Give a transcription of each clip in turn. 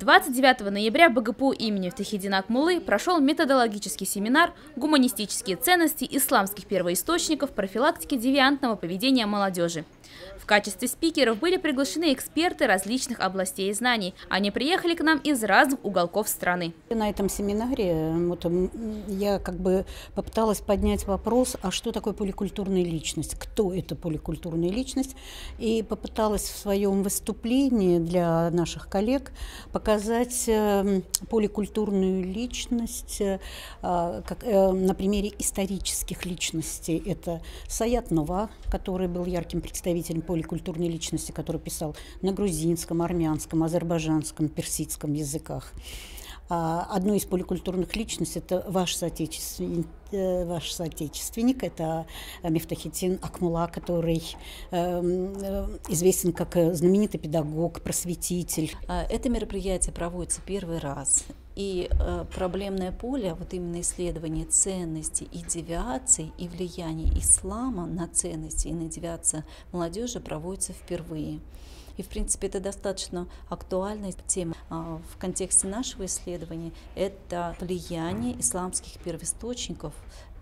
29 ноября в БГПУ имени Фатхетдина Акмуллы прошел методологический семинар «Гуманистические ценности исламских первоисточников профилактики девиантного поведения молодежи». В качестве спикеров были приглашены эксперты различных областей знаний. Они приехали к нам из разных уголков страны. На этом семинаре я попыталась поднять вопрос, а что такое поликультурная личность, кто это поликультурная личность, и попыталась в своем выступлении для наших коллег показать поликультурную личность на примере исторических личностей. Это Саят Нова, который был ярким представителем поликультурной личности, который писал на грузинском, армянском, азербайджанском, персидском языках. Одной из поликультурных личностей – это ваш соотечественник, это Мифтахетдин Акмулла, который известен как знаменитый педагог, просветитель. Это мероприятие проводится первый раз. И проблемное поле, вот именно исследование ценностей и девиаций, и влияния ислама на ценности и на девиации молодежи проводится впервые. И, в принципе, это достаточно актуальная тема. В контексте нашего исследования это влияние исламских первоисточников,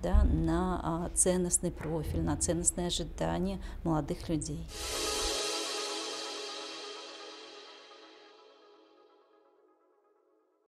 на ценностный профиль, на ценностные ожидания молодых людей.